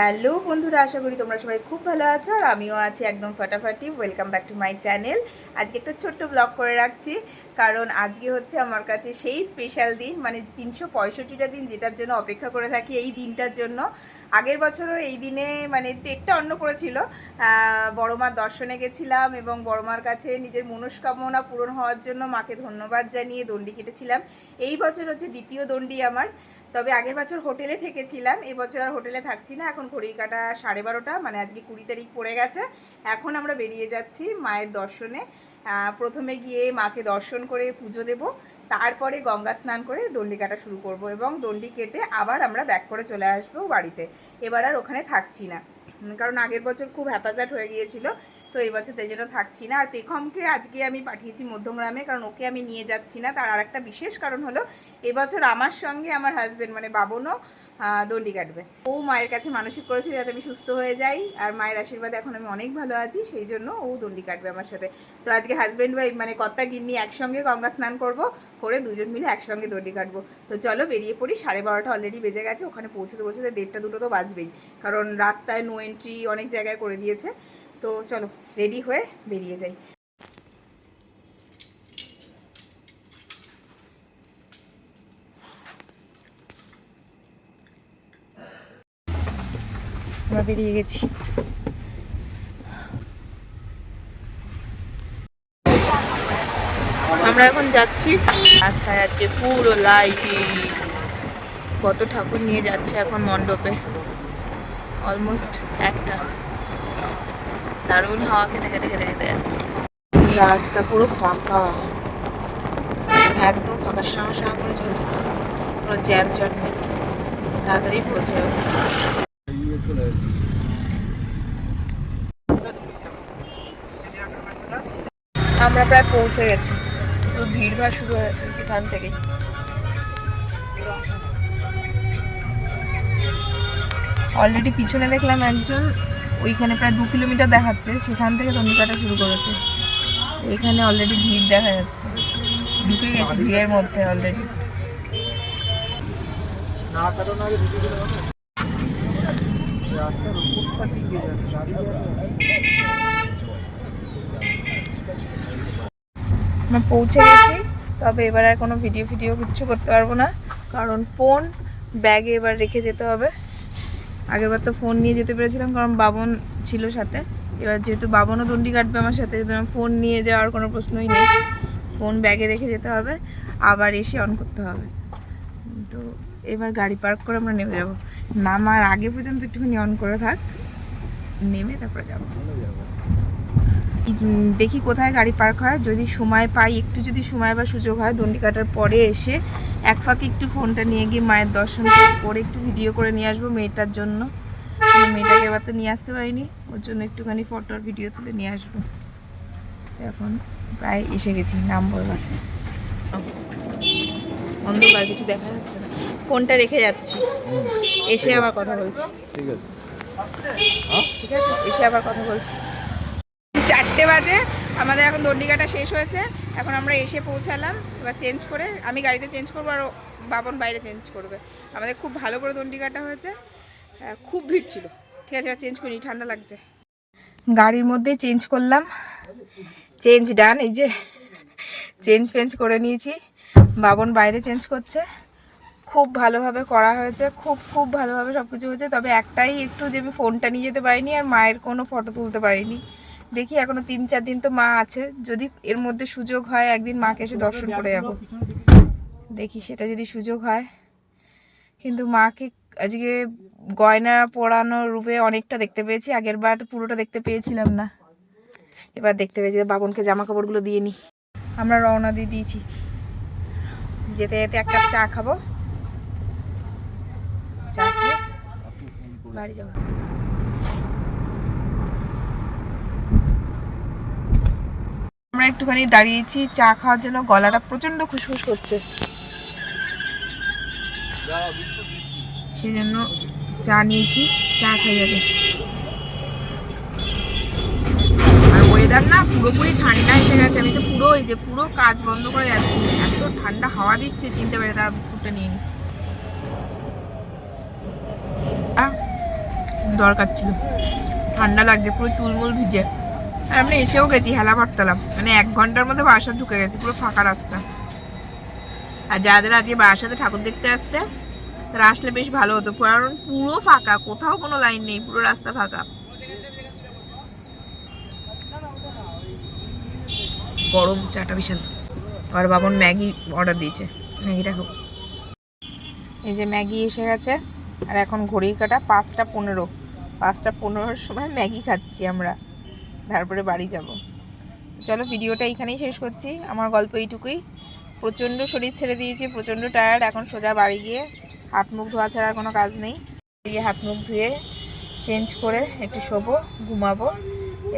Hello বন্ধুরা, আশা করি তোমরা সবাই খুব ভালো আছো আর আমিও আছি একদম ফাটাফাটি। Welcome back to my channel. আজকে একটা ছোট্ট ব্লগ করে রাখছি, কারণ আজকে হচ্ছে আমার কাছে সেই স্পেশাল দিন, মানে 365টা দিন যেটার জন্য অপেক্ষা করে থাকি, এই দিনটার জন্য। আগের বছরও এই দিনে মানে ডেটটা অন্য করেছিল। বড় মার দর্শনে গেছিলাম এবং বড় মার কাছে নিজের মনস্কামনা পূরণ হওয়ার জন্য মাকে ধন্যবাদ জানিয়ে দণ্ডি কেটেছিলাম। এই বছর হচ্ছে দ্বিতীয় দণ্ডি আমার। তবে আগের বছর হোটেলে থেকেছিলাম, এবছর আর হোটেলে থাকছি না। এখন ঘড়ির কাঁটা 12:30, মানে আজকে 20 তারিখ পড়ে গেছে। এখন আমরা বেরিয়ে যাচ্ছি মায়ের দর্শনে। প্রথমে গিয়ে মাকে দর্শন করে পুজো দেব, তারপরে গঙ্গা স্নান করে দণ্ডি কাটা শুরু করব এবং দণ্ডি কেটে আবার আমরা ব্যাক করে চলে আসবো বাড়িতে। এবার আর ওখানে থাকছি না, কারণ আগের বছর খুব হ্যাপাজাট হয়ে গিয়েছিল। তো এই বছর তাই জন্য থাকছি না। আর পেখমকে আজকে আমি পাঠিয়েছি মধ্যমগ্রামে, কারণ ওকে আমি নিয়ে যাচ্ছি না। তার আর একটা বিশেষ কারণ হলো, এবছর আমার সঙ্গে আমার হাজব্যান্ড মানে বাবনও দণ্ডি কাটবে। ও মায়ের কাছে মানসিক করেছিল যাতে আমি সুস্থ হয়ে যাই, আর মায়ের আশীর্বাদে এখন আমি অনেক ভালো আছি, সেই জন্য ও দণ্ডি কাটবে আমার সাথে। তো আজকে হাজব্যান্ড ওয়াইফ মানে কর্তা গিন্নি একসঙ্গে গঙ্গা স্নান করব, করে দুজন মিলে একসঙ্গে দণ্ডি কাটবো। তো চলো বেরিয়ে পড়ি। 12:30 অলরেডি বেজে গেছে। ওখানে পৌঁছতে 1:30-2 তো বাজবেই, কারণ রাস্তায় নো এন্ট্রি অনেক জায়গায় করে দিয়েছে। তো চলো রেডি হয়ে বেরিয়ে যাই। আমরা বেরিয়ে গেছি। আমরা এখন যাচ্ছি রাস্তায়। আজকে পুরো লাইটিং, কত ঠাকুর নিয়ে যাচ্ছে এখন মণ্ডপে। অলমোস্ট একটা দারুণ হাওয়া খেতে খেতে খেতে খেতে যাচ্ছি। রাস্তা পুরো ফাঁকা, একদম ফাঁকা, শাঁ শাঁ করে চলছে, কোনো জ্যাম জট নেই। তাড়াতাড়ি পৌঁছে যাবো। আমরা প্রায় পৌঁছে গেছি। পুরো ভিড়ভাড় শুরু হয়েছে সেখান থেকেই। অলরেডি পিছনে দেখলাম একজন, ওইখানে প্রায় 2 কিলোমিটার দেখাচ্ছে, সেখান থেকে দণ্ডি কাটা শুরু করেছে। এখানে অলরেডি ভিড় দেখা যাচ্ছে, ঢুকে গেছি ভিড়ের মধ্যে অলরেডি। আমরা পৌঁছে গেছি, তবে এবার আর কোনো ভিডিও কিচ্ছু করতে পারবো না, কারণ ফোন ব্যাগে এবার রেখে যেতে হবে। আগেরবার তো ফোন নিয়ে যেতে পেরেছিলাম, কারণ বাবন ছিল সাথে। এবার যেহেতু বাবনও দণ্ডি কাটবে আমার সাথে, ফোন নিয়ে যাওয়ার কোনো প্রশ্নই নেই। ফোন ব্যাগে রেখে যেতে হবে, আবার এসে অন করতে হবে। তো এবার গাড়ি পার্ক করে আমরা নেমে যাবো। নামার আগে পর্যন্ত একটুখানি অন করে থাক, নেমে তারপরে যাবো। দেখি কোথায় গাড়ি পার্ক হয়, যদি সময় পাই, একটু যদি সময় বা সুযোগ হয়, দণ্ডি কাটার পরে এসে এক ফাঁকে একটু ফোনটা নিয়ে গিয়ে মায়ের দর্শন করে একটু ভিডিও করে নিয়ে আসবো মেয়েটার জন্য। মেয়েটাকে এবার তো নিয়ে আসতে পারিনি, ওর জন্য একটুখানি ফটো আর ভিডিও তুলে নিয়ে আসবো। এখন প্রায় এসে গেছি, নামবো এবার। অন্ধকার, কিছু দেখা যাচ্ছে না, ফোনটা রেখে যাচ্ছি, এসে আবার কথা বলছি। ঠিক আছে, এসে আবার কথা বলছি। 4টে বাজে, আমাদের এখন দণ্ডি কাটা শেষ হয়েছে। এখন আমরা এসে পৌঁছালাম। এবার চেঞ্জ করে, আমি গাড়িতে চেঞ্জ করবো আর বাবন বাইরে চেঞ্জ করবে। আমাদের খুব ভালো করে দণ্ডি কাটা হয়েছে, খুব ভিড় ছিল। ঠিক আছে, এবার চেঞ্জ করি, ঠান্ডা লাগছে। গাড়ির মধ্যেই চেঞ্জ করলাম, চেঞ্জ ডান। এই যে চেঞ্জ করে নিয়েছি, বাবন বাইরে চেঞ্জ করছে। খুব ভালোভাবে করা হয়েছে, খুব ভালোভাবে সব কিছু হয়েছে। তবে একটাই একটু, যে আমি ফোনটা নিয়ে যেতে পারিনি আর মায়ের কোনো ফটো তুলতে পারিনি। দেখি এখনো 3-4 দিন তো মা আছে, যদি এর মধ্যে সুযোগ হয় একদিন মাকে এসে দর্শন করে যাব। দেখি সেটা যদি সুযোগ হয়। কিন্তু মাকে আজকে গয়না পরানো রূপে অনেকটা দেখতে পেয়েছি, আগের বার পুরোটা দেখতে পেয়েছিলাম না, এবার দেখতে পেয়েছি। বাবনকে জামা কাপড়গুলো দিয়ে নিই। আমরা রওনা দিয়ে দিয়েছি, যেতে যেতে 1 কাপ চা খাবো, চা খেয়ে বাড়ি যাবো। আমরা একটুখানি দাঁড়িয়েছি চা খাওয়ার জন্য, গলাটা প্রচন্ড খুশখুশ করছে, সেজন্য চা নিয়েছি, চা খাই যাবে। আর ওয়েদার না পুরোপুরি ঠান্ডা এসে গেছে, আমি তো পুরো এই যে পুরো কাজ বন্ধ করে যাচ্ছি, এত ঠান্ডা হাওয়া দিচ্ছে চিনতে পারে। তার বিস্কুটটা নিয়ে নিই। দরকার ছিল। ঠান্ডা লাগছে, পুরো চুলমুল ভিজে। আর আমরা এসেও গেছি হেলা পারতালাম, মানে 1 ঘন্টার মধ্যে বারাসাত ঢুকে গেছি, পুরো ফাঁকা রাস্তা। আর যারা আজকে বারাসাতে ঠাকুর দেখতে আসতে তারা আসলে বেশ ভালো হতো, কারণ পুরো ফাঁকা, কোথাও কোনো লাইন নেই, পুরো রাস্তা ফাঁকা। গরম চাটা বিশাল। আর বাবন ম্যাগি অর্ডার দিয়েছে, ম্যাগিটা খাবো। এই যে ম্যাগি এসে গেছে, আর এখন ঘড়ির কাঁটা 5টা 15। 5টা 15-র সময় ম্যাগি খাচ্ছি আমরা, তারপরে বাড়ি যাব। চলো ভিডিওটা এইখানেই শেষ করছি, আমার গল্প এইটুকুই। প্রচণ্ড শরীর ছেড়ে দিয়েছি, প্রচণ্ড টায়ার্ড। এখন সোজা বাড়ি গিয়ে হাত মুখ ধোয়া ছাড়া কোনো কাজ নেই। গিয়ে হাত মুখ ধুয়ে চেঞ্জ করে একটু শোবো, ঘুমাবো,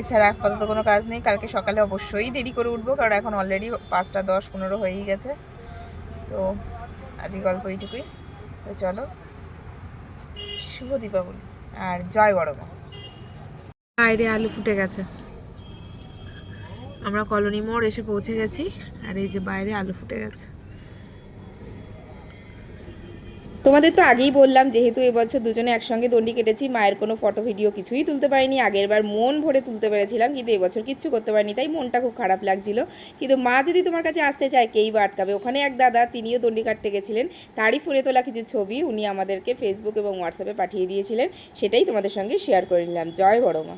এছাড়া আপাতত কোনো কাজ নেই। কালকে সকালে অবশ্যই দেরি করে উঠবো, কারণ এখন অলরেডি 5টা 10-15 হয়েই গেছে। তো আজকে গল্প এইটুকুই। তো চলো, শুভ দীপাবলি আর জয় বড় মা। বাইরে আলু ফুটে গেছে, আমরা কলোনি মোড় এসে পৌঁছে গেছি, আর এই যে বাইরে আলু ফুটে গেছে। তোমাদের তো আগেই বললাম, যেহেতু এবছর দুজনে একসঙ্গে দণ্ডি কেটেছি, মায়ের কোনো ফটো ভিডিও কিছুই তুলতে পারিনি। আগের বার মন ভরে তুলতে পেরেছিলাম, কিন্তু এবছর কিচ্ছু করতে পারিনি, তাই মনটা খুব খারাপ লাগছিল। কিন্তু মা যদি তোমার কাছে আসতে চায়, কেই বা আটকাবে? ওখানে এক দাদা, তিনিও দণ্ডি কাটতে গেছিলেন, তারই ফোনে তোলা কিছু ছবি উনি আমাদেরকে ফেসবুক এবং হোয়াটসঅ্যাপে পাঠিয়ে দিয়েছিলেন, সেটাই তোমাদের সঙ্গে শেয়ার করে নিলাম। জয় বড় মা।